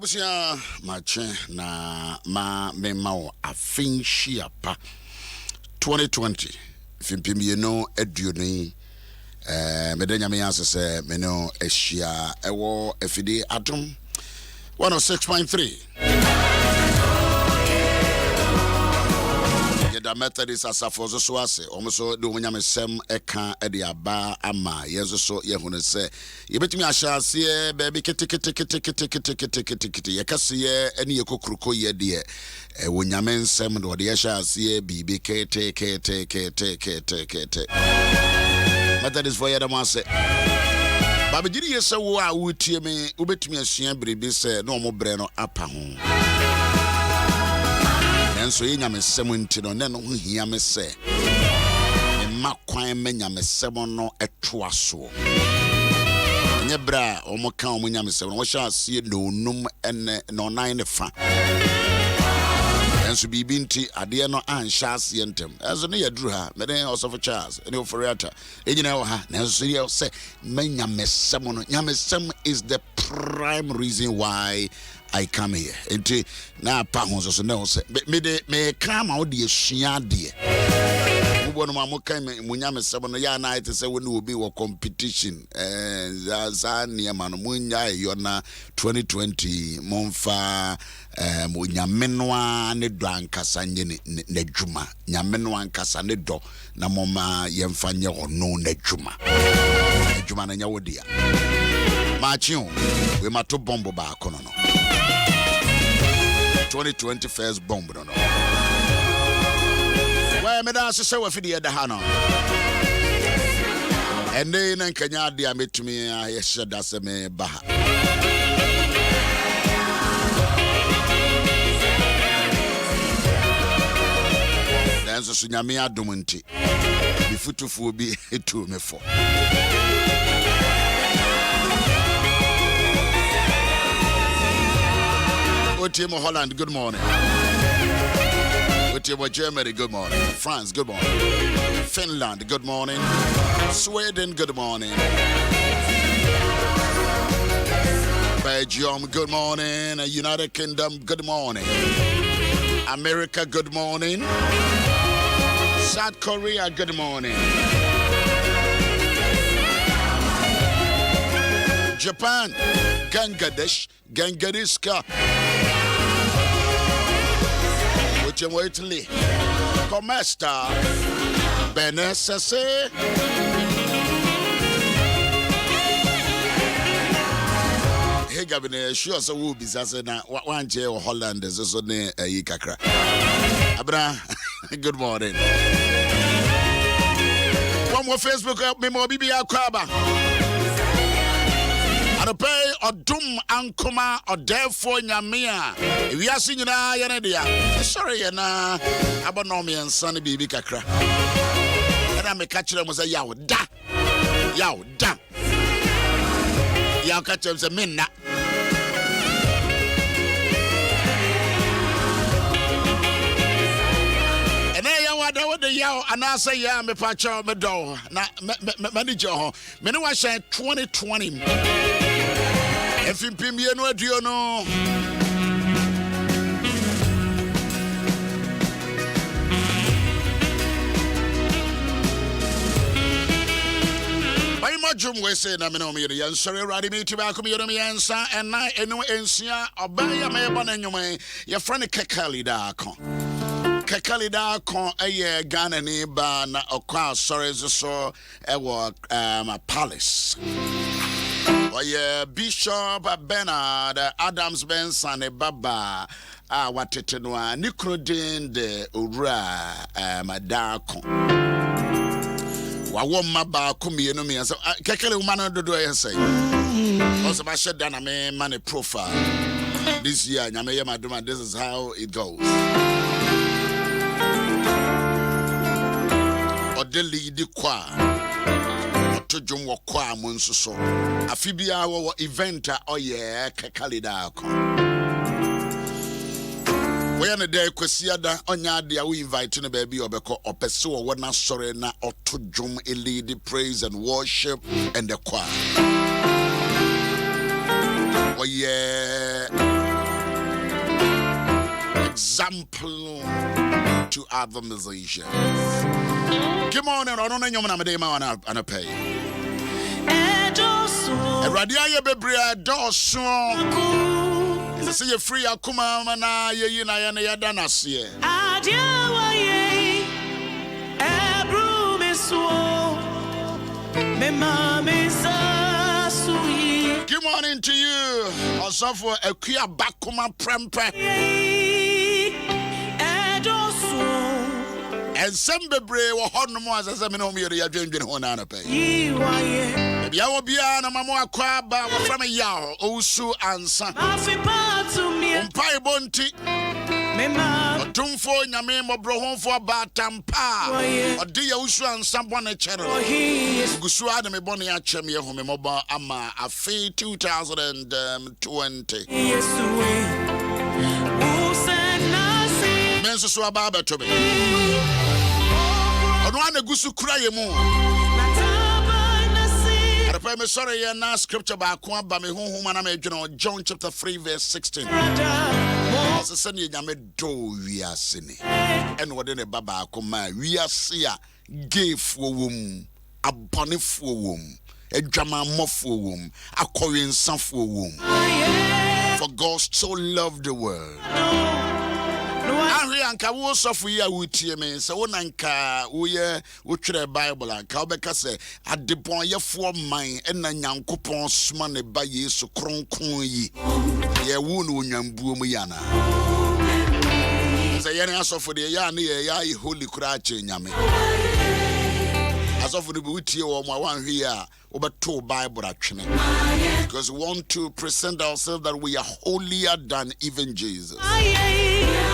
Abusia mache na mema o afinhia pa 2020 fimpim ye no aduoni medanya me asese me no ehia ewo afidi Adom 106.3 the Methodist Asafo so ase omoso de onya mesem eka e de aba ama yeso so ye hunu se ye betimi ahyase baby kete ye kase ye ene ye kokruko ye de wonya mensem de ode ye hyase bibi kete Methodist for ye da mase ba begiri ye se wo a wotie me ubetimi asua bribi se na omo bre no apa ho enso ye nyamesem nti no ne no ho hia me se emma kwan me nyamesem no etoaso nye bra o mo kan o mo nyamesem no wo sha ase no num ene no nan ne fa enso bibi nti ade no ansha ase ntem enso ne yaduru ha me den osofo Charles ene oforiata enyina wo ha na enso ye se me nyamesem no nyamesem is the prime reason why I come here. Enti na pa ho so na say me ka ma wo de asua de. Wo no ma mo kan munya me sebo no ya na ite say we no obi wo competition za ne ma no munya yo na 2020 monfa munya menwa ne do ankasa nye ne dwuma nya menwa ankasa ne do na moma yemfa nye ono na dwuma dwuma na nya wo dia ma chiu we ma to bombo ba kono no 2020 first bomb no. Why me da se we fidi da ha no. Ende na nkanya dia metumi ye sheda se me ba ha. Danso so nyame adom nti. Bifutufu bi etu me fo. Team of Holland, good morning. Team of Germany, good morning. France, good morning. Finland, good morning. Sweden, good morning. Belgium, good morning. United Kingdom, good morning. America, good morning. South Korea, good morning. Japan, Gangadiska. Italy, Comesta, Benesase, hey, Governor, sure, so will be Sasana, one J or Holland is also near a Yikakra. Abra, good morning. One more Facebook, me more BBA Kraba. Pay Adom Ahengua or therefore Nyamia. We are singing a sorry, na Abonomi and Sunny Bibi Kakra. And I may catch them was a yaw da. Yaw catch them as a minna. And I want the yaw and I say, yeah, me patch out my door. Na manager, me no 2020. If you pay me no do you know my majum we say na me no me yan sorry ready me to back me no me answer and na eno ensia obaya me ba na nwuma your friend Kekali da kon eye Ghana ni ba na okwa sorry so e wo palace. Oh yeah, Bishop Bernard Adams Benson Baba watetenwa Nikrodin de Ura Madako. Wawoma ba kumi no me so Kekele woman do you say. Also I shut down a money profile. This year nyame maduma this is how it goes. Odeli di kwa to jom wo kwa monso so afibia wo event oye Kekalida ko we na dey kwasiada onya de we invite no baby obeko opese wo na sore na oto jom lead praise and worship and the choir oye example to other musicians. Good morning, I don't know your name and a pay. Radia Bebria Dawson. Say you free akuma mana ye na ya na ya dana se. Adia ye ebru meso me mama sasuyi. Good morning to you. Also for akuya bakuma prempe. And some bebre wo hono mo asase me no me ya dwendwen ho na na pe. Bia wo bia na mamo akwa ba wo from Yaw Owusu Ansah. Mpai bonti. Otumfo nyame mobrohonfo batampa. Odi Yaw Owusu Ansah bone chere. Gusu ade me bone ya chem ye ho me moba ama afi 2020. Menso so aba to me. Ono ane gusu kura ye mu. Arapa me sorry ye na scripture ba ko aba me honhom na me dwene John chapter 3 verse 16. Asa se ne nyame do wiase ni. Ene wode ne baba akoma wiase a gefo wom, abonefo wom, adwamamofo wom, akoyensafo wom. For God so loved the world. Anka wo sofu ya wutie me se wo nanka wo ye wo twere Bible anka obeka se adebon yefo man ena Nyankopon soma ne ba Yesu kronkron yi ye wo no onyambuo mu yana se ye ne asofo de ya ne ye ya holy kura che nyame asofo de wutie wo mo wanhwe ya obeto Bible atwene because we want to present ourselves that we are holier than even Jesus.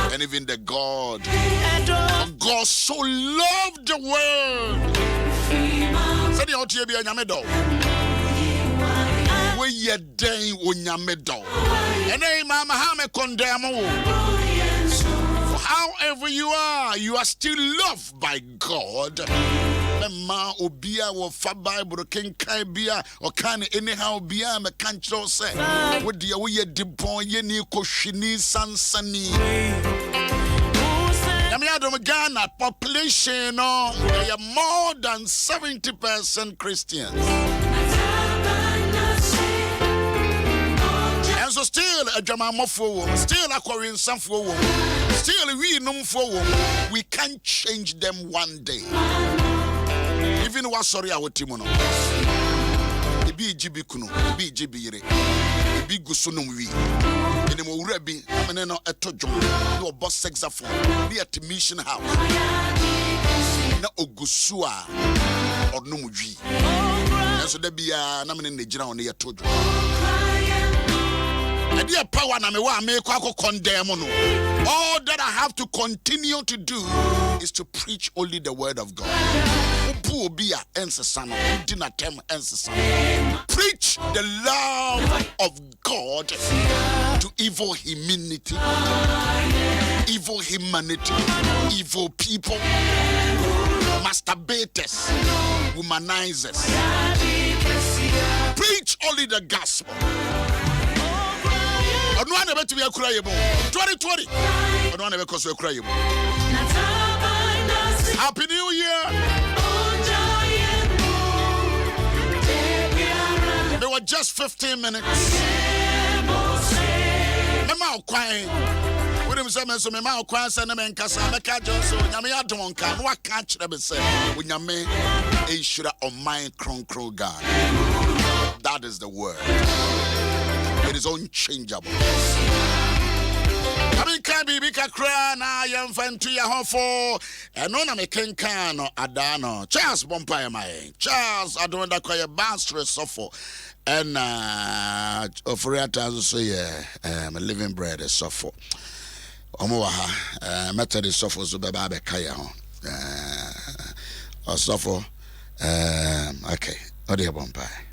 And even the God. God so loved the world. Said you to be a nyamedo. We ye day o nyamedo. And hey mama how me condemn you. However you are still loved by God. Ma obia wo fa Bible ken kai bia o kan anyhow bia me kan chro say wo de wo ye dibon ye ni kohwini sansani yami Adom Ghana population no they are more than 70% Christians. And so still a Jamamofo, still a Korean Sanfo, still we numfo, we can't change them one day. Even was sorry our timono. The BGB kuno, BGB re, the big gusunum we. And the Morebi, Maneno Etojo, no boss saxophone, near to Mission House. No Ogusua or Numuji. And so there be a nomin in the general near Tojo. And dear power Namewa make condemn. All that I have to continue to do is to preach only the word of God. Preach the love of God to evil humanity, evil people, masturbators, womanizers. Preach only the gospel. 2020. Happy New Year. There were just 15 minutes. Mama crying. With him saying, so Mama crying, send him in Casa, Mecca Johnson, Yamia Donka, what catch them say, when you may a should on my crow God. That is the word. It is unchangeable. I mean, can be big a crown. I am fan to your home for and on a can Adano. Charles Bompire, my Charles, I don't know a bastard suffer. And for it, as I say, a living bread is suffer. Omoha, Methodist suffer Zubabe Kaya. Or suffer. Okay, Odia Bompire.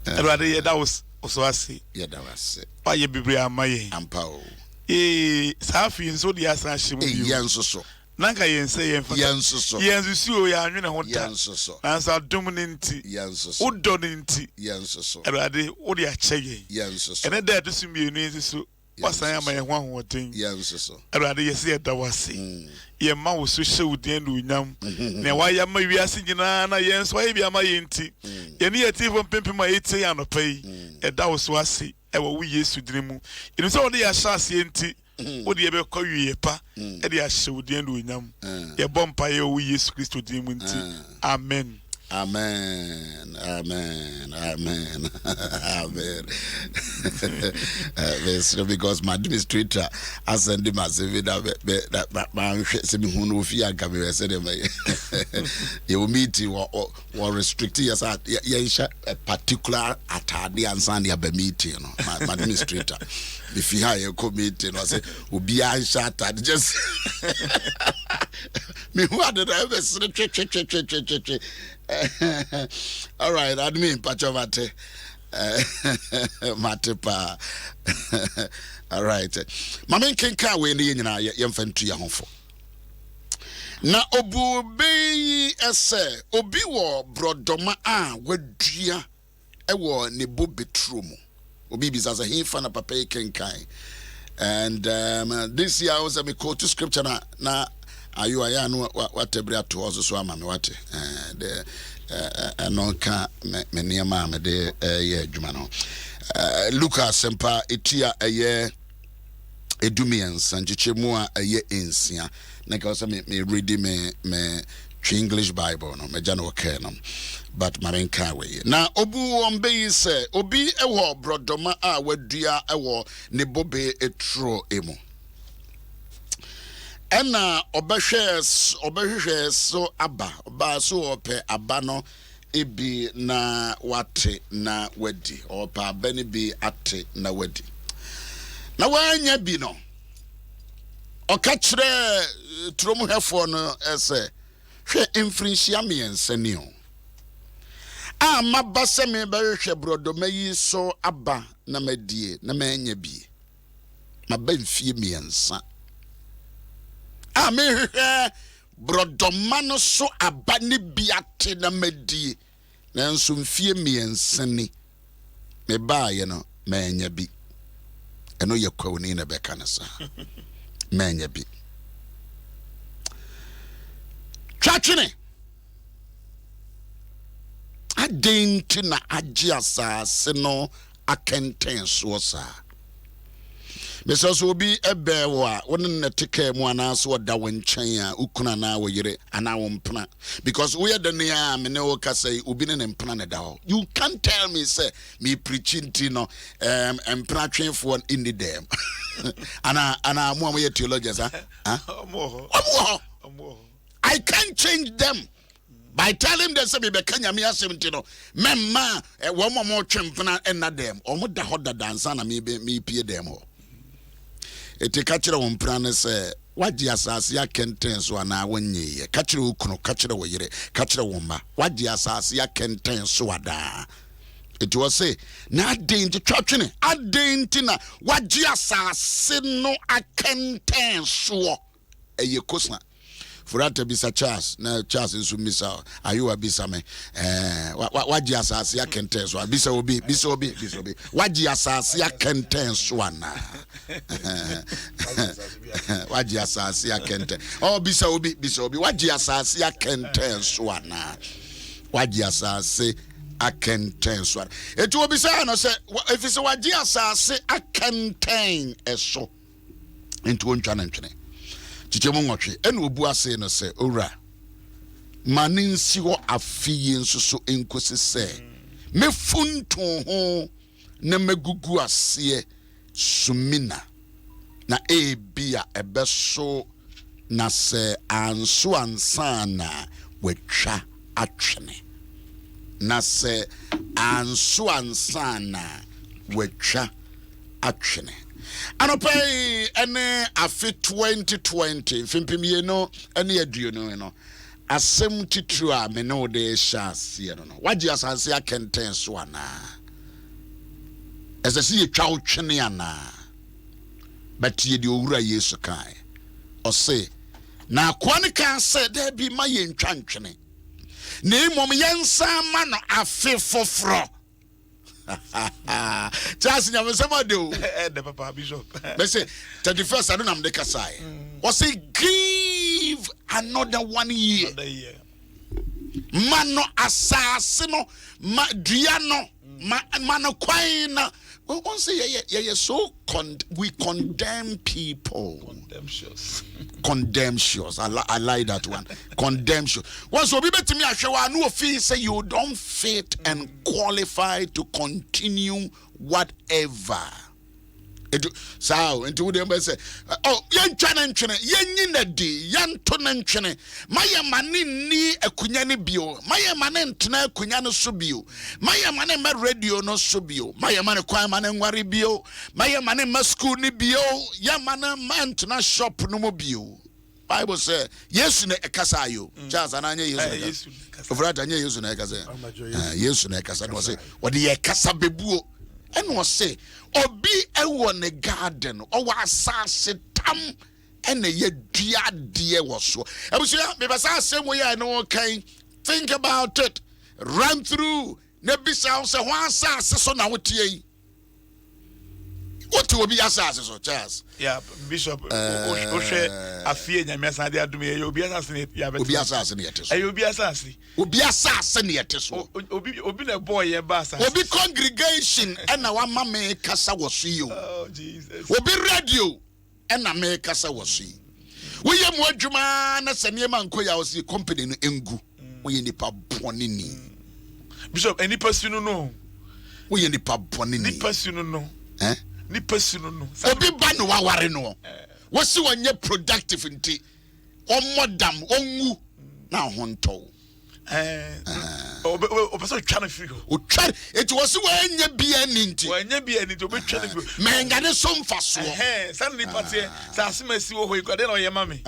That was also I see. Yeah, that was it. Why you be my Ampao. Safi and so the Asashi. Yanso. Nanka yen say Yanso. Yansu, ya and Yanso. Answer dominant. Yanso. Udoninti. Yanso. Erade, Odia Chege. Yanso. And then there to see me in so. wasan ama ye ho ahoden Yeah, so. Awurade ye se da wase ye ma wo so hye udin no nyam na wa ya ma wiase nyina na ye nso ye bia ma ye nti ye ne ye tifo pempem a yeti anopa yi e da wo so ase e wo Yesu din mu inu so wo de ya hyase ye nti wo de ye be kɔ wie pa e de ya hye udin no nyam ye bompa ye wo Yesu Kristo din mu nti amen. Amen. Amen. Amen. Amen. Because my administrator has sent him as if that man said me who know fear can be said you will meet you or restrict yes a particular atade ansan ya be meeting my administrator if you have a committee no say obi an shat just me who had the all right, admin pachovate matepa. All right. Mamen kenka we ni nyina yemfantu ya honfo. Na obu be ese obi wo brodoma a wadua e wo ne bo betrum. Obi bi zaza hinfa na papa kenkan. And this year I was me quote to scripture na ayu aya no watebria to ozo so ama me wate the anonka me niama me de ye adwuma no Lucas sempa etia eye edumiensa nchichemu a eye ensia na ka so me read me English Bible no me jana okay no but marenka we na obu ombe yi se obi ewo brodoma a wadua ewo ne bobe etro emu ena obehwehwe so aba oba so ope aba no ebi na wate na wadi opa aba ne bi ate na wadi na wanya bi no okachre trom hefo no ese hwe infrinsia miensani o a mabase me behwehwe brodoma yi so aba na madie na manya bi mabamfie miensa amehwe brodoma no so aba ne biate na madie na nso mfie miensani me baaye no manya bi eno ye kwawni na beka na sa manya bi twatwene adenti na agiasa se no akenten so sa Mr. Sobi ebewa won na teke mu anaso da wonchen a ukuna na wo yire ana wo mpna because we the near me ne wo ka say obi ne mpna ne da ho you can't tell me say me preaching ti no mpna twenfo in the dem ana mo am ye theologians I can't change them by telling them say be kanya me asem ti no memma wo mo twempna na dem o mo da ho da dansa na me pie dem ho ete kachira wo mpran se wagye asase ya kenten so ana wonye kachira okunu kachira wo yire kachira wo ma wagye asase ya kenten so ada ete wo se na adenti twatwene adenti na wagye asase no akenten so eye kosa Furata bisa Charles na Charles nso misa ayu abisa me wagye asase ya kenten so bisa obi wagye asase ya kenten so ana wagye asase ya kenten bisa obi wagye asase ya kenten so ana wagye asase akenten so ana etu obi sa no se efise wagye asase akenten eso ntu ontwa na ntwene chichemu nwotwe ene obu ase no se owura maninsi ho afiye nsuso enkosi se mefunto ho na magugu ase sumina na ebia ebeso na se anso ansana wetwa atwene na se anso ansana wetwa atwene Anopai ene afi 2020 fimpimie no ene aduonu no asem titru a me no de hyase no wagye asase akenten so ana esese yetwa otwene ana batie de owura Yesu kai ose na akwane kan se da bi ma ye ntwantwene na imom yensa ma no afi foforo Charles Nyamusema do. The Papa Bishop. They say 31st I don't am the Kasai. Or say give another 1 year. Another year. Mano assassino, Diano, Mano Quina. We won't say so we condemn people. Condemnatious. I like that one. Condemnatious. Once we bet me, I show I know feel say you don't fit and qualify to continue whatever. So into them say, oh, yan channel, yan na di, yan tonenchene. Maya mani ni ekunyani bio. Maya mane ntena ekunyani subio. Maya mane me radio no subio. Maya mane kwa mane ngwari bio. Maya mane me school ni bio. Ya mane man ntena shop no mo bio. Bible say, Yesu ne ekasa yo. Charles ananye Yesu ne ekasa. Ofrata anye Yesu ne ekasa. Yesu ne ekasa. No say, wodi ekasa bebuo. And was say, or be a one a garden, or was tam and a dear was so. I was because I say, we I know, okay, think about it, run through, never sounds a one sass on our tea. What will be assassins or Charles? Yeah, Bishop, I fear your mess idea to me, you'll be assassinated. Be assassinated. You'll be assassinated. Will be assassinated. Will be a boy, a bastard. Will be congregation, and our mamma Casa was see you. Oh, Jesus. Will be radio, and I make Casa was see. William Wajumana, Sanyaman Koya was the company in Engu. We in the pub Ponini. Bishop, any person you know. We in the pub Ponini. Any person you know. Eh? Ni person no obi ba no wa ware no wo si wonye productive nti o modam onwu na honto o person twa na firi o twa eti wo si wonye bia ni nti wonye bia ni to be twa na firi menga ne so mfaso san ni patie sa asemasi wo hoyi kwade na o ye mame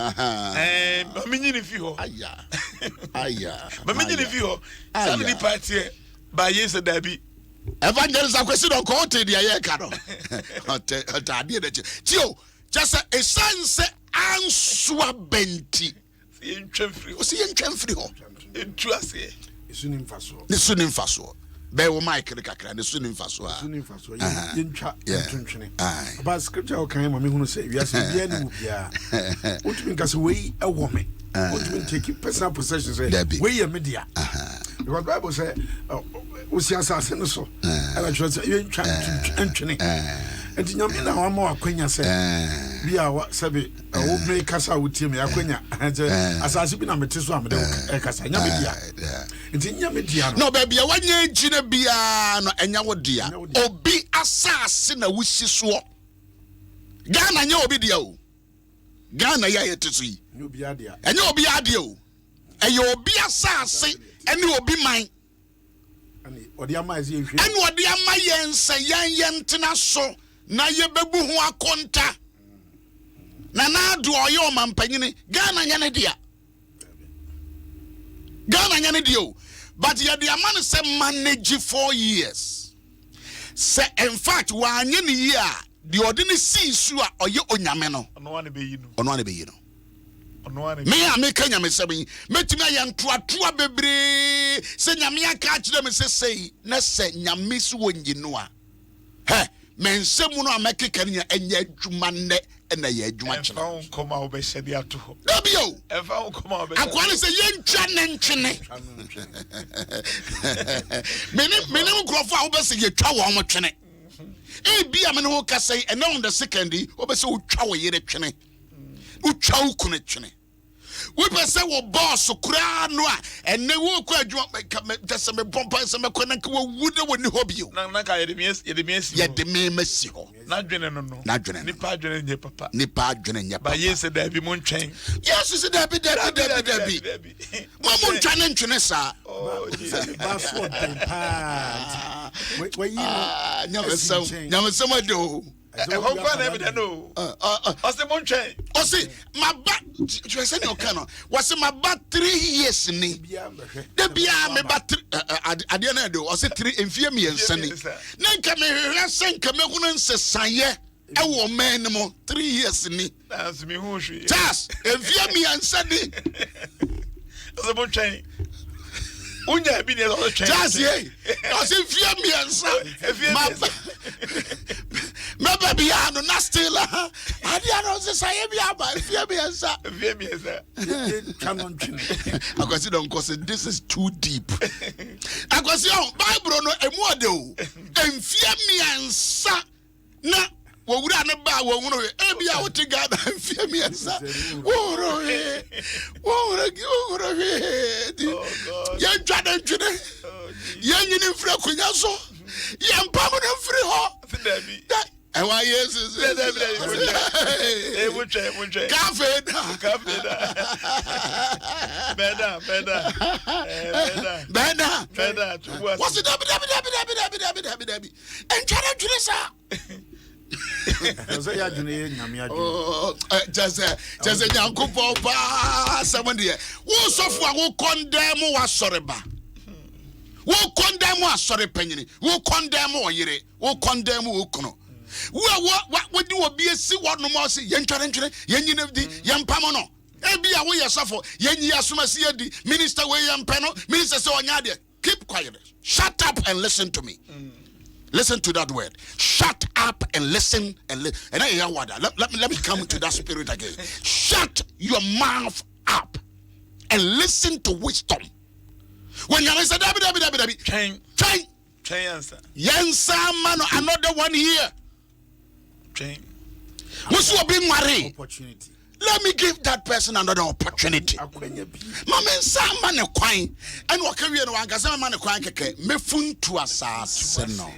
mami nyini fi ho aya mami nyini fi ho san ni patie ba yesa dabi evangelist akwesi don ko hote dia ye ka no hote ade de tio just a sense ansua benti yentwamfiri o si yentwamfiri ho entu ase esunim faso ne sunim faso be wo mic ne kakra ne sunim faso a sunim faso yentwa entuntwene aba scripture o kan ma me hunu se wiase bia ne mu bia otumi nka se wei ewo me otumi take personal possession say wei ye media because Bible say usi asase no so ala chwo say yentwa entwene enti nyame na wa ma akwanya say bia sabe wo me kasa wotie me akwanya asase bi na mete so amede kasa nyame dia enti nyame dia no ba bia wanya gina bia no enya wo dia obi asase na wusi so Ghana nya obi dia o Ghana ya yetesu yi obi adia enya obi adia o eyo obi asase ene obi man ani odi ama ezi ehwe ene odi ama yense yentena so na yebebu ho akonta na do oyo mampanyini Ghana nya ne dia o but ye dia man say manage 4 years say in fact wa anye ne year the ordinary see su a oye onyame no ono ane be yi no me a me kanya me sebi metimi ayantoatoa bebre se nyame aka akire me sei na se nyame su wonyi no a he mensemu no amekeka nya enya adwuma ne na ye adwuma kire fa nkoma obehye dia to ho dabio fa nkoma obehye akwale se yentwa ne ntwene mene nkrofo a obese yetwa wo mo twene bia me no ka say and on the second obese utwa wo yere twene utwa wo kunu twene we pese wo boss kura no a enne wo ku adwuma tese me bompa se me kona ka wo wude woni hobio na ka ye de me masi ho na dwene no nipa dwene nye papa ba yese da bi mo ntwen yes se da bi mo ntwa ne ntwene sa ba so den pa we yi nyamesam ado Ehonfa na be no. Ose mo ntwen. Ose maba you say no kan no. Was maba 3 years ni. De bia me ba ade na do. Ose 3 emfie me ensani. Na nka me hwehwe senka me hunu nsesaye e wo man mo 3 years ni. As me hu hwe. Just emfie me ensani. Ose mo ntwen. Unya bi ne so twen. Just ye. I say fear me answer. My baby ano na still. Adi ano se say bi aba fear me answer. Fear me answer. Canon twin. I go sit down cause this is too deep. I go say Bible no emu ade o. En fear me answer. Na wo wura ne ba wo wuro e bia wo te God fear me answer. Wo wuro he. Wo wuro he. Ya twada twene. Ya nyini mfra kunya so. Ya mpam no mfri ho. Dabi. E wa Jesus. E wo twa. Cafe. Beda. What's it dabi. En twada twene sa. So ya dwene nyame adwene. Oh, just nyankopon pa somebody. Wo sofo a wo condemn wa soreba. Wo condemn wa sore panyini. Wo condemn wo yire. Wo condemn wo kuno. Wo di obi esi wono mo se yentware yenyine di yempam no. Ebia wo yesofo yenyi asoma se adi minister we yempe no minister se onya de. Keep quiet. Shut up and listen to me. Listen to that word. Shut up and listen and let me come to that spirit again. Shut your mouth up and listen to wisdom. When you say Chain answer. Yensa man another one here. Chain. What's your being worried? Opportunity. Let me give that person another opportunity. Mama nsa man kwan and what can we no anka man kwan keke mefuntu asase no.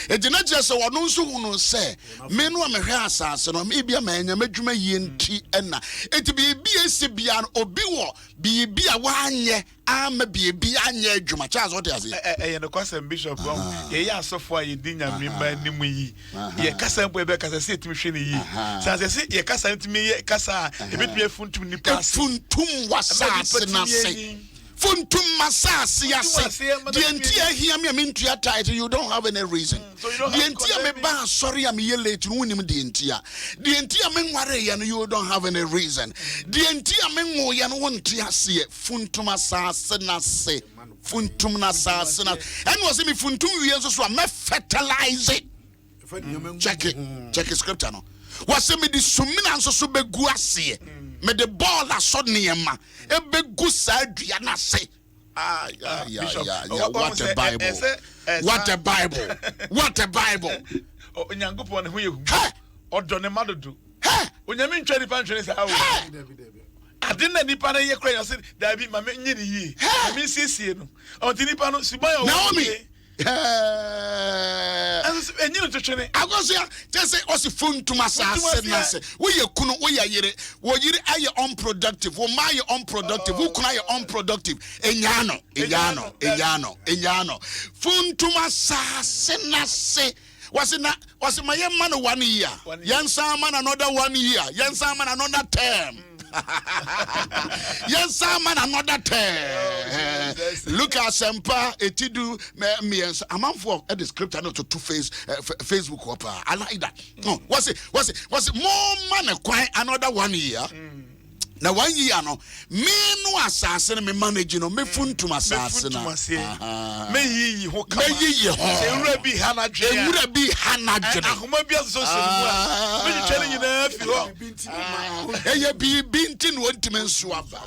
E dina just wono nso hunu se me no me hwe asase no me bia manya madwuma yenti na enti bia esi bia no obi wo bia wanye ama bia anya adwuma Charles what you say eh no kwasem bishop ye ya asofo aye di nyame ma nimu yi ye kasa mpo ebe kasa se etimi hwe ne yi se ye kasa etimi ye kasa ebetimi afuntum nipa funtum wasase na se Funtum masasi yase. The entire here me mintua title you don't have any reason. The entire me ba sorry am ye late no nim the entire. The entire me nware ya no you don't have any reason. The entire me ngo ya no wonte ase funtum asase na se. Funtum na asase na. And was me funtum wi enso so me fertilize it. Check it scripture no. Was me the sumina nso so begu ase. Me the ball aso niema e begu sa adua na se what a bible what a bible what a bible onyankopon ho yehu odo ne madodo onyame ntwa nipa ntwene sa awo ade na nipa na ye kra yo se da bi ma me nyiri yi me siesie no onti nipa no siban yo Naomi enyino twetwene agosia tese osi funtum asase na se wo ye kunu wo ye yire wo yire aye unproductive wo ma ye unproductive wo kunu aye unproductive enyano funtum asase na se was my man 1 year yansa man another 1 year yansa man another term yes, man, another time. Look at Sempa, Etidu, me, I'm for a descriptor not to Facebook. I like that. No, was it more money? Quite another 1 year. Now 1 year no me no assassin me manage no me funtum assassin me yi ho ewura bi hanadwe ahoma bi aso so me twere nyina fi ho eye bi binti no ntime nso aba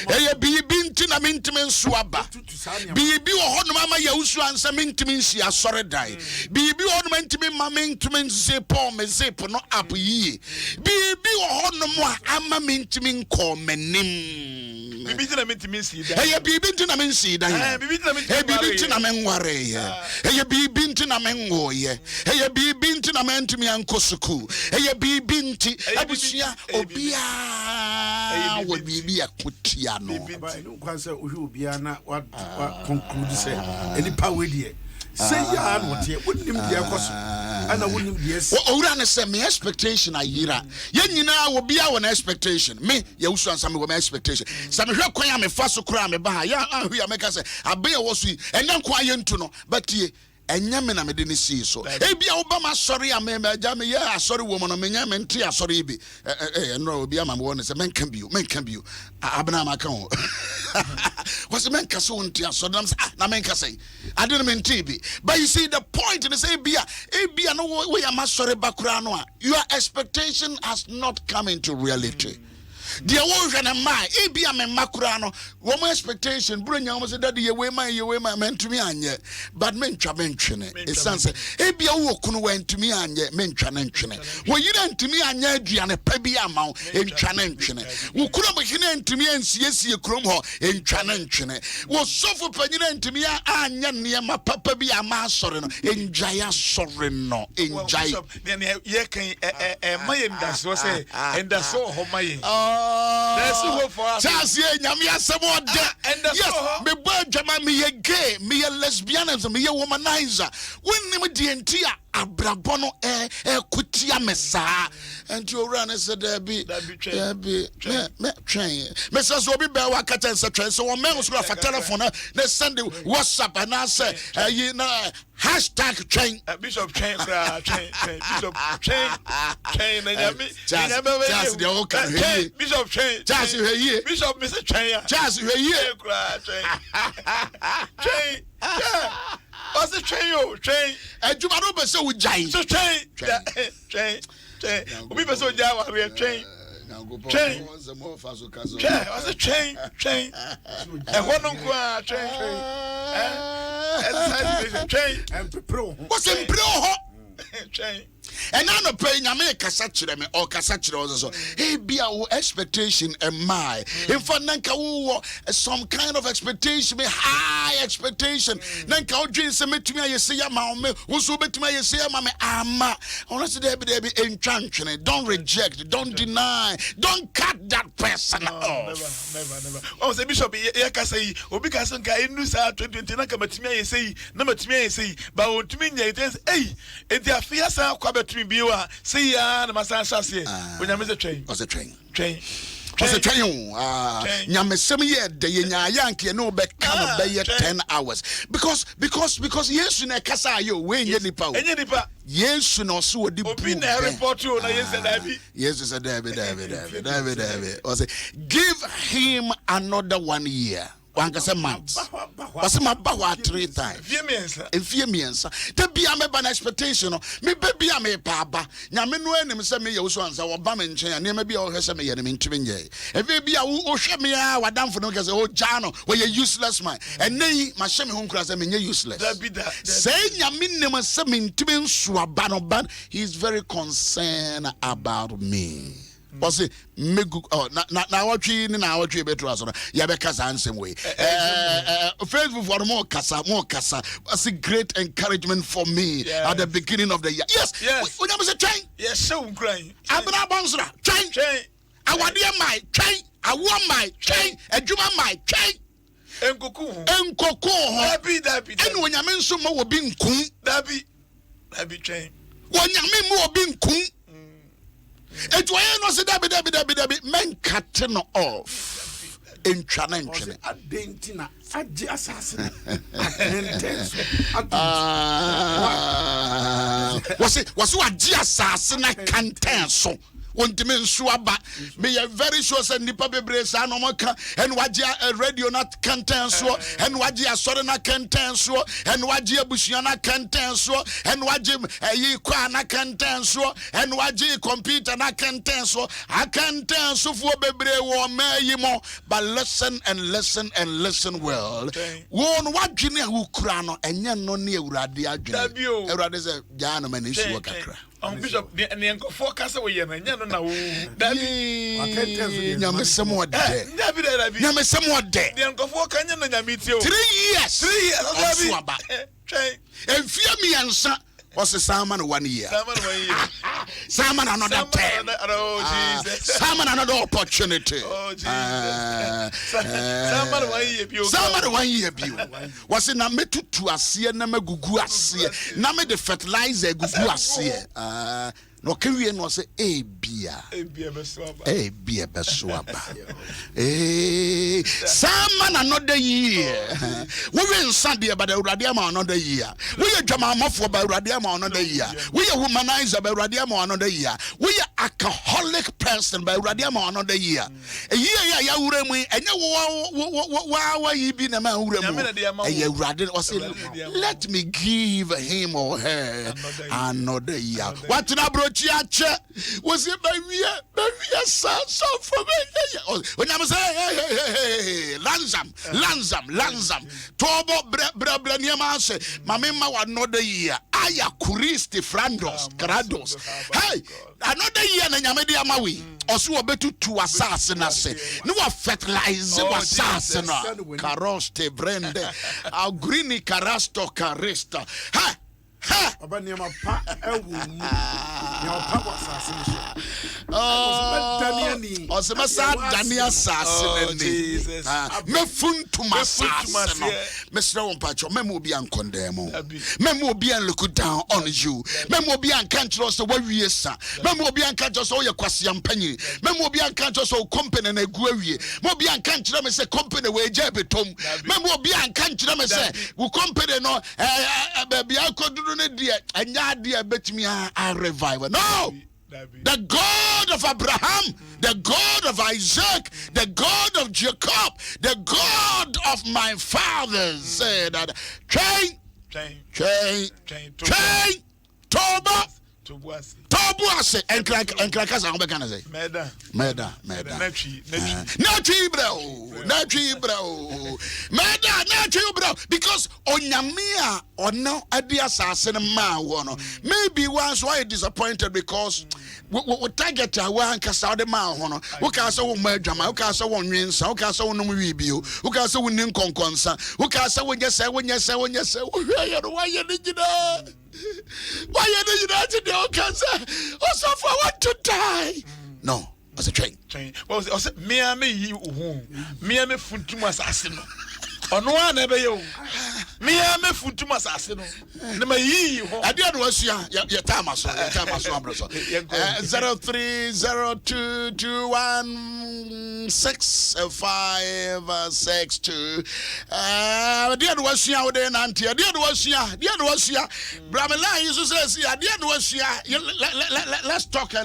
eye bi binti na mentime nso aba bi wo ho no mama Yaw Owusu Ansah mentime nsi asore dai bi wo no mentime mama mentime nse Paul me zip no up yi bi wo ho no mo ama mentime nko menim bibi na mentime nsi da eye bibi na mensi da bibi na menware eye bibi na menwoye eye bibi na mentime ankosuku eye bibi abusua obia wo bibi akotia no ba no kwanse ohwe obia na wa conclude say any power there say ya no tie wonim dia koso ana wonim dia si owura ne say me expectation ayira ye nyina obia wo na expectation me Yaw Owusu Ansah me wo my expectation sa me hwe kwan ya me fa so kura me ba ya ahwe ya me ka say abe wo so enya kwa ye ntu no but ye enyame na mede ne see so ebia obama sorry amema jame ya sorry woman me nyame ntia sorry bi no obi ama wo ne se menka bio abna maka ho was menka so ntia sorry na menka say I didn't mean TB but you see the point in say ebia no we am sorry bakura no your expectation has not come into reality. Dear woman and my ebia me makura no woman expectation bronya wo say daddy ye we man men to me anye but men twa men twene it sense ebia wo kunu wan to me anye men twa na twene wo yira ntimi anye aduane pa bi ama wo entwa na twene wo kunu mo hine ntimi ansiesie krom ho entwa na twene wo sofo panyina ntimi anya ne ma papa bi ama asore no enjaya sore no enjai ye kan mayem da so say and da so ho mayem there's hope for us. Just ye nyame asem ode. Yes, me boy jama me ye gay, me ye lesbianism, me ye womanizer. When me di entia abrabono kutia mesa. And you run as a debi me train. Me says obi be wa kata nsa train so one man so fa telephone na send WhatsApp and I say you know hashtag train Bishop train Bishop train na me just the whole can hear Bishop train just hear Bishop Mr. Train just hear train what's the train adwuma no be say wo jai so train obi be so jai wa train train what's the train e wono kwa train and pro what's in pro ho train and now no pay nyame kasa kire me or kasa kire so hey bia wo expectation and my if nanka wo some kind of expectation me high expectation nanka wo dwen se metumi ayese ya ma me wo so betumi ayese ya ma me ama honestly there be enchantment. Don't reject, don't deny, don't cut that person off. Never oh say bishop ye kasa yi obi kasa nka enu sa 2020 nanka matumi ayese yi na matumi ayese yi ba wotumi nya it hey enti afia sa kwa betumi biwa say ya na masan shase onyame se train was a train was a train nyamesem ye de ye nya yanke no be kan be 10 hours because yesu na kasa yo we nye nipa o enye nipa yesu no so odi bu obi na report you na yesu dabi yesu said david was give him another 1 year. One can say months. Was my bawa 3 times. Fear me answer. The be a me ban expectation. Me baby a me papa. Nyamenu enim say me Yaw Owusu Ansah or Bamin chain, and maybe all has me in Twinjay. If it be a who shame me out, down for no case, oh, Jano, where you're useless man. And nay, my shame home class, I mean, you're useless. Say Yamin Samin to be Swabano, he's very concerned about me. Was it megu na watchi ni na watchi beto aso ya be kasa ansem way Facebook for more kasa was a great encouragement for me at the beginning of the year. Yes when I say train yes so crying abra bonsra train awade my train awo my train adwuma my train enkoku ho dabi ene onyame nso ma wo bi nkun dabi train wonyame mo obi nkun. It was no say dabi men cut no off in channel adentina aje assassin was what aje assassin canten so wontime nso aba me very sure say nipa bebre sa no maka en waje radio na canten so en waje asore na canten so en waje abusua na canten so en waje yi kwa na canten so en waje computer na canten so akanten so fo bebre wo mayi mo but listen well won wadwene ahukura no enye no ne awurade adwene awurade say jaa no mani nsuo kakra. Bishop, the uncle forecast away, and no, Yam somewhat dead. Yam somewhat dead. The uncle for Canyon meet you 3 years. 3 years. And fear me answer was a salmon 1 year. Salmon another 10. Oh, Jesus. Salmon another opportunity. Oh, Jesus. Salmon 1 year. Salmon 1 year. Was in a metu to a seer, Nama Gugu a seer, Nama the fertilizer Gugu a seer. no can we no say ebia besoaba some man another year we win Sunday about Urade ama another year we jama mafo about Urade ama another year we womanizer about Urade ama another year we alcoholic person by Urade ama another year a year ya uremu enye wa yi bi na ma uremu let me give him or her another year what na brochiache was it by we so from when I'm saying lanzam tobo bra niema se mamema wa another year aya kuristi frandos grados hey another year na nyame dia mawi oso obetu tu asase na se no wa fertilize wa asase na karoste brende au green karasto karista ha aba niema pa ewu ni pa wa asase ni Osemasa Daniel Sassi me funtu masasi no me sra won pacho me mo bi an condemn me mo bi an look down on you me mo bi an kan tro so wawie sa me mo bi an kan tro so ye kwase ampanyi me mo bi an kan tro so company na gu awie mo bi an kan tro me say company we je betom me mo bi an kan tro me say wo company no be akoduru ne dia anya dia betimi a revive no. The God of Abraham, the God of Isaac, the God of Jacob, the God of my fathers said that train, Tobuase and crackers are going to say Meda because Onyamia or no idea assassin ma wono maybe once why disappointed because we target one cast the ma wono who can so majama who can so one wins who can so no review who can so win conconsa who can so when you say why you did why you did the cancer also for want to die no as a train well me funtu asasino ono ana be yo me funtu asasino na mayi ho ade ade wasua ya time so abroso 0302165562 ade ade wasua wo de nante ade ade wasua bramela yiso say ade ade wasua let's talk a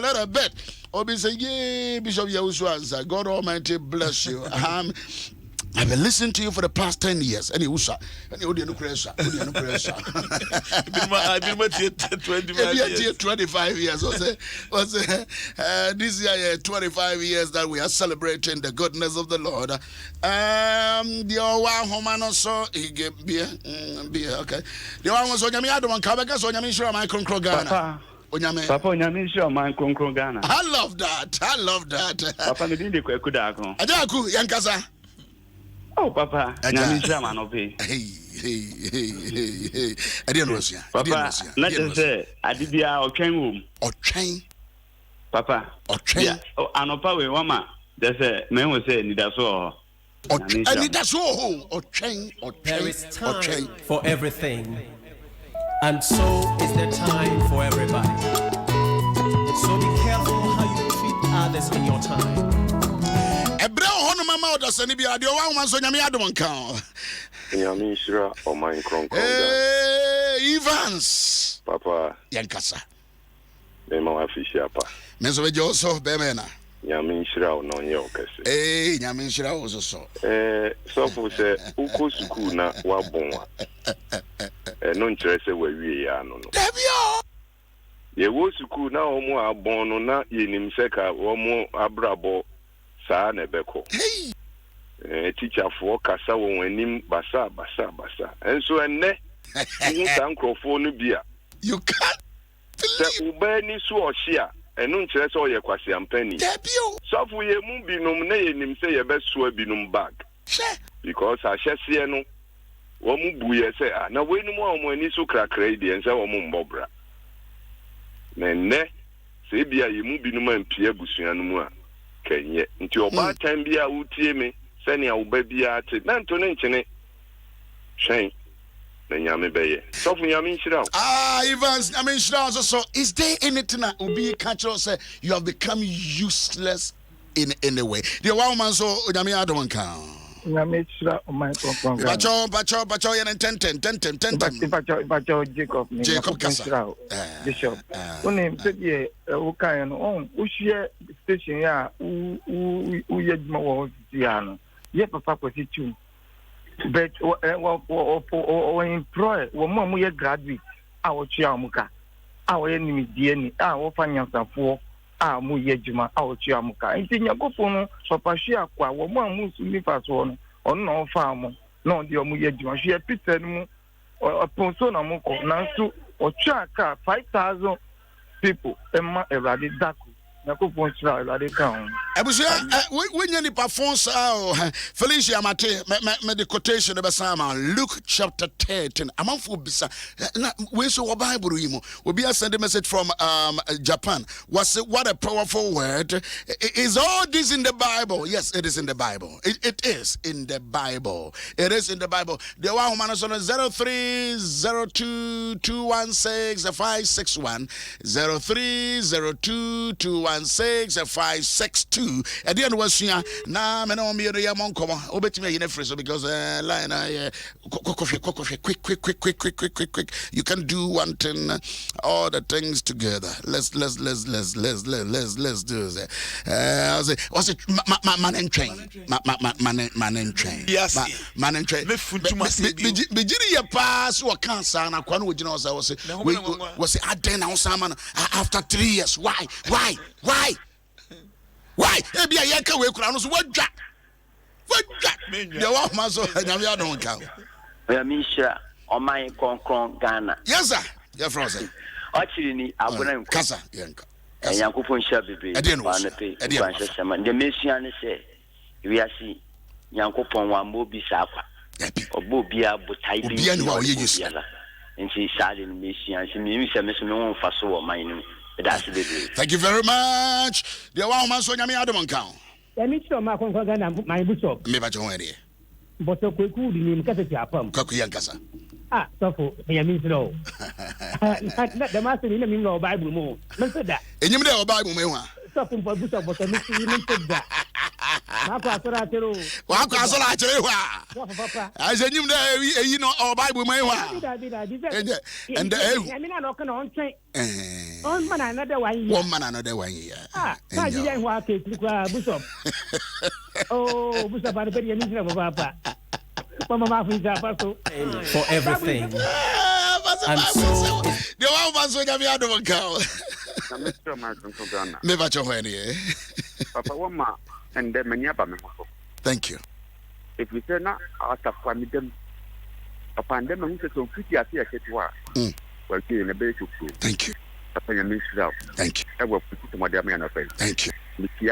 little bit Obi say, yeah, Bishop Yaw Owusu Ansah, God Almighty bless you. I've been listening to you for the past 10 years. Any Usa, any Odiano Pressure. I've been with you 25 years. This year, 25 years that we are celebrating the goodness of the Lord. The one woman also, he gave beer, okay. The one was on Yami Adom Ahengua, so Yami Shura my Ghana. Papa, Onyame sure man konkron Ghana. I love that. Papa, me didn't kweku da kon. Ajaku yankasa. Oh, Papa, Onyame sure man obe. Hey. Adianosia. Papa, na say adibia otwen wom. Otwen. Papa. Otwen. Yeah. Oh, anopa we wama. They say me won say nidaso. There is time for everything. And so is there time for everybody. So be careful how you treat others in your time. Ebra hono mama odasani bi ade owa man so nyame adom kan. Nyame shira o man kronkron. Evans. Papa. Yankasa. Me ma afishia pa. Me so be Joseph Bemena. Nyame shira o no nye okese. Nyame shira o so. So for say uko school na wa bonwa. No nkyerese wa wie ya no no. Dabio. Ye wo school na omo abon no na yenim seka omo abrabo saa na beko. Hey. Teacher for kasa won anim basa. Enso enne wo san krofo no bia. You can't believe. Se ubani so ohia eno nkyerese o ye kwase ampani. Dabio. So for ye mu binom na yenim se ye beso binom bag. Because ahyesie no womu buye say na wenu mu omo ani so krakra ide ense womu mbobra nenne se bia yemu binum ampia busua no mu a kenye nti oba tan bia wutie me sene a woba bia ate na nto ne nkyene hwen na nyame bɛyɛ sɔfo nyame nhyira wo. Evans nyame nhyira wo. So is there anything that obi catch us say you have become useless in any way? The one man so nyame adom nka. Nyame nhyira o my papa. Bacho yen 10 Bacho Jacob Kasa. Bishop. Onim said ye o kan no on wo hwe station ya wo yedma wo dia no. Ye papa kwesi tu. But employ wo mo ye graduate a wo tua mo ka. A wo ye nimidie ni a wo fa nyansafo a mo ye djuma a wo tua mo ka. Nti nyakofo no papa hwe akwa wo mo amu su ni fa so no. On no farm no the omu ye djuma hwe Peter mu ponso na mo ko nanso o tua ka 5,000 people emma erade daku. Nyakofo nhyira erade kan. Abusia when you perform Felicia Mate me the quotation the Basama Luke chapter 13 amanfo bisa we so Bible you we be send a message from Japan. What a powerful word. Is all this in the Bible? Yes, it is in the Bible. It is in the Bible. It is in the Bible. The one man is on 0302216561 0302216562. At the end was here. Nah, me no me ya mon come. Obeti me yene freso because line quick. You can do one thing, all the things together. Let's do this. Was it man and train? Man and train. Yes. Man and train. Bijiri ya pass or cancer na kwanu wojina was it aden na usama after 3 years. Why? Ebi ayeka we kura no so wadwa. The one man so nyame adon ka. We misha o man konkron Ghana. Yes sir. Your friend say. Ochiri ni abona nko. Kasa yenka. Yankofo nhya bebe. The mission ne say we asi Yankofo wa mobi sa kwa. Obo bia botai bi. Bia ni wa ye use. Nti sale ni mission si mi se me won fa so o man ni. Thank you very much. The one man so nyame adom nka. Emi sure ma kon Ghana my bishop. Me ba jo ere. But kweku di ni mkase ti apam. Kwaku yankasa. So for nyame sure. Na the master ni na mi no Bible mo. Me say that. Enyim de Bible me ho. So for bishop but me see me say that. Wa kwa asora atero wa. Papa. As enyim de eyi no Bible me ho. And nyame na no kana on twen. On man another 1 year. 1 man another 1 year. Na ji yan wa ke kwa bishop. Oh, bishop are very easy papa. Mama For everything. And so the one man so nyame adom nka. Na Mr. Martin Ghana. Me ba cho hwene. Papa woma and then many aba me ho. Thank you. If we say na ata kwa mi dem. Papa and them who say so fiti ati aketwa. Well, in a base of food. Thank you. Thank you. I will put it to my damn face. Thank you.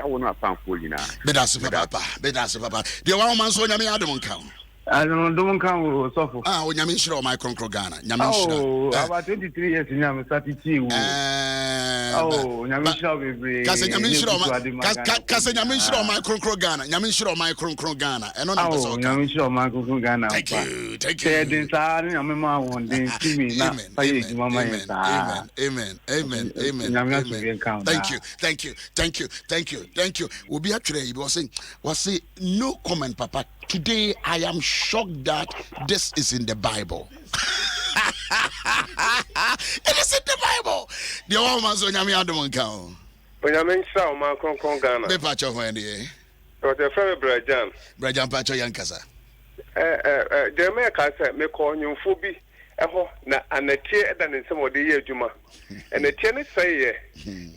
I will not find for you now. Bedasa papa. The one man so nyame adom nka. I don't come so. Nyame nhyira o my konkro Ghana. Nyame nhyira. About 23 years nyame statisti. Nyame nhyira bebe. Kase nyame nhyira o my konkro Ghana. Nyame nhyira o my konkro Ghana. Eno na so. Nyame nhyira o my konkro Ghana. Thank you. Den sa nyame ma won den timi na faye ejuma ma yen sa. Amen. Thank you. Obi atwere yi was say no comment papa. Today I am shocked that this is in the Bible. It is in the Bible. The one man so nyame adom nka o. Onyame nhyira o man konkron Ghana. Me pa cho hwan dey. O te frame Brajan pa cho yankasa. The me ka say me ko nyumfo bi eho na anatie eda ne nsem ode ye adwuma. Anatie ne say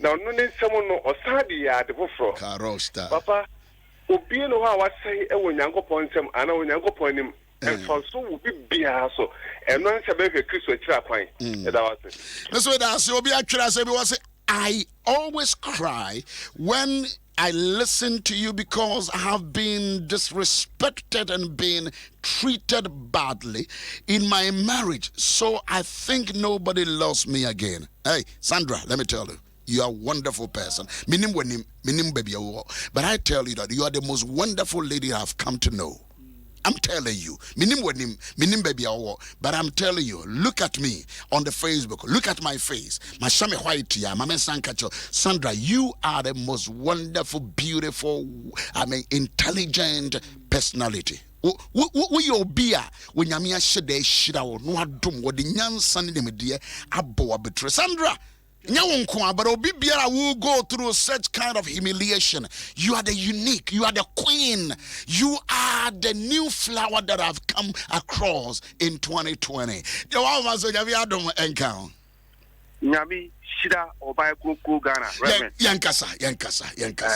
na onu ne nsem no osadi ya de foforo. Karosta. Papa obi no ha wa say e wo Nyankopon nsem ana wo Nyankopon nim. And for so will be bia so and no say be Christ atira kwan. That was it. So that's obi atwira say be was I always cry when I listen to you because I have been disrespected and been treated badly in my marriage. So I think nobody loves me again. Hey, Sandra, let me tell you. You are a wonderful person. But I tell you that you are the most wonderful lady I have come to know. I'm telling you, minim baby awo, but I'm telling you, look at me on the Facebook, look at my face, my shame white ya, my sankacho. Sandra, you are the most wonderful, beautiful, intelligent personality. Your beer when Yamia shede shida or no adum what the nyan sunny de media abo betre Sandra. But Obibiara will go through such kind of humiliation. You are the unique, you are the queen, you are the new flower that have come across in 2020. Yaw Owusu Adom Ahengua. Nyami shida obai kuku Ghana. Reverend. Yankasa.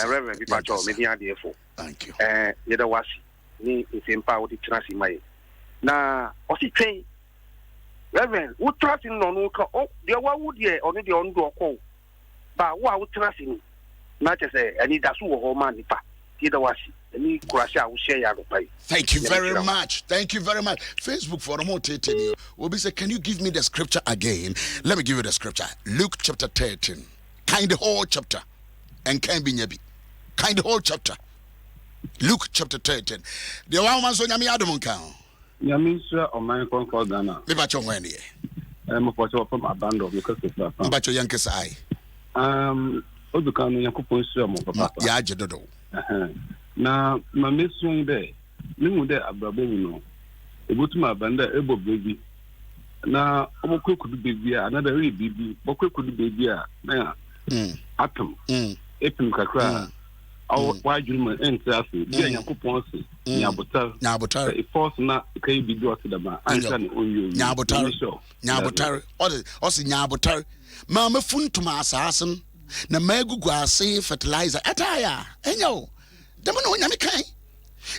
Reverend, Bipacho, me here therefore. Thank you. Yeda wasi ni isempa odi transi mai. Na osi train. Reverend, who trust in no oh, the one would ye only the on door call. But what would trust in? Not to say, any that's who man, either was any crash I will share your pay. Thank you very much. Thank you very much. Facebook for the more you will be say, can you give me the scripture again? Let me give you the scripture. Luke chapter 13. Kind the whole chapter. And can be nyabi. Kind the whole chapter. Luke chapter 13. The one man so nyami Adom Ahengua. Yamisha or my concord Ghana. Libacho when ye. I'm a photo from a band of because it's Bacho Yankees eye. Odukan Yakupo, papa. Yajadodo. Now, my miss one day, Limu de Abrabino. A good my banda, able baby. Now, Omoko could be beer, another baby, Boko could be beer. Now, Atom, Epim Kakra. Why do you enter? Yakupo, Nabotar, a force not can be brought to the man. Nabotar, also Nabotar. Mamma fun to my assassin. Na megu guase fertilizer. Ataya, enyo. Demano Yamikai.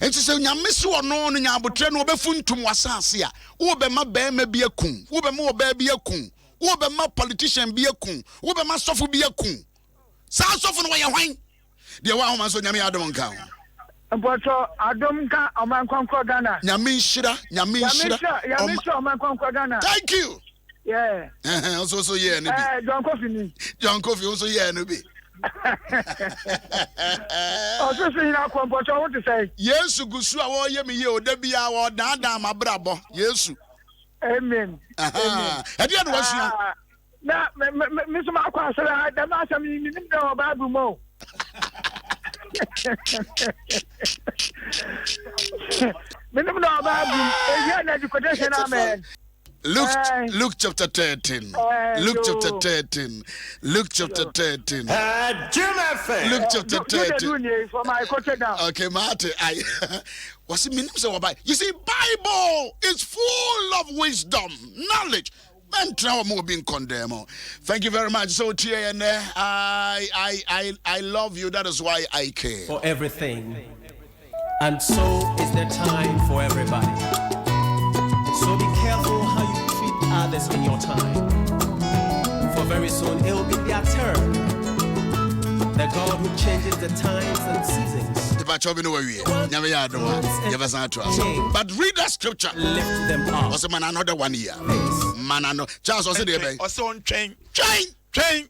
And to say Yamisu or no Nabotar no be fun to Wasasia. Ube ma bear may be a coon. Ube more bear be a coon. Ube ma politician be a coon. Ube ma sofu be a coon. Sounds often why you wine. The one man so Nyami Adom Ahengua. But Adom Ahengua Ghana. Nyami Shira. Thank you. Yeah. Also yeah, John Coffee also yeah, Nubi. Also say na kwampo cho what to say. Yesu gusu awo ye me ye o da bia wo dada mabrabo. Yesu. Amen. Amen. Ade ade wasu. Na me so ma kwa sala da ma sam ni nim da Bible mo. Luke chapter 13. Luke chapter 13. Luke chapter 13. Luke chapter 13. Okay, Mate. What's it mean? You see, Bible is full of wisdom, knowledge. And now more being condemned. Thank you very much. So TNA, I love you. That is why I care. For everything. And so is there time for everybody. So be careful how you treat others in your time. For very soon it will be their turn. The God who changes the times and seasons. But read that scripture. Lift them up. Also, man, another 1 year. Man, I know. Charles was there. Also on train.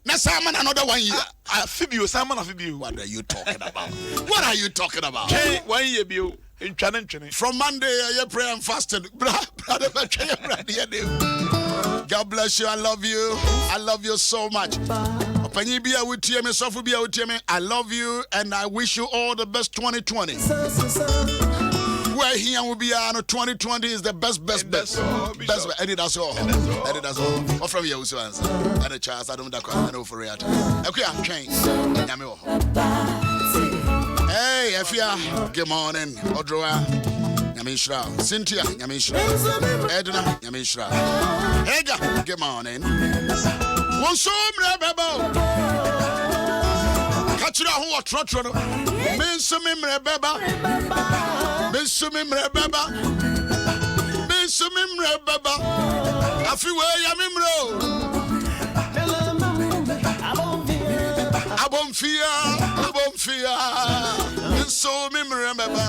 Now, Simon, another 1 year. Phoebe, Simon of Phoebe. What are you talking about? What are you talking about? 1 year, Bill. From Monday, you pray and fasted. Brother, God bless you. I love you. I love you so much. I love you and I wish you all the best 2020. We're here and we'll be on 2020 is the best. Edit us all. Or from Yaw Owusu Ansah. And a chance I don't know for it. Okay, I'm changed. Hey, Efia, good morning. Odroa, Yamishra. Cynthia, Yamishra. Edna, Yamishra. Ega, good morning. Wonsomre beba. Kachira ho otrotro no. Mensumimre beba. Afiwe yamimro. Abomfia. So me remember.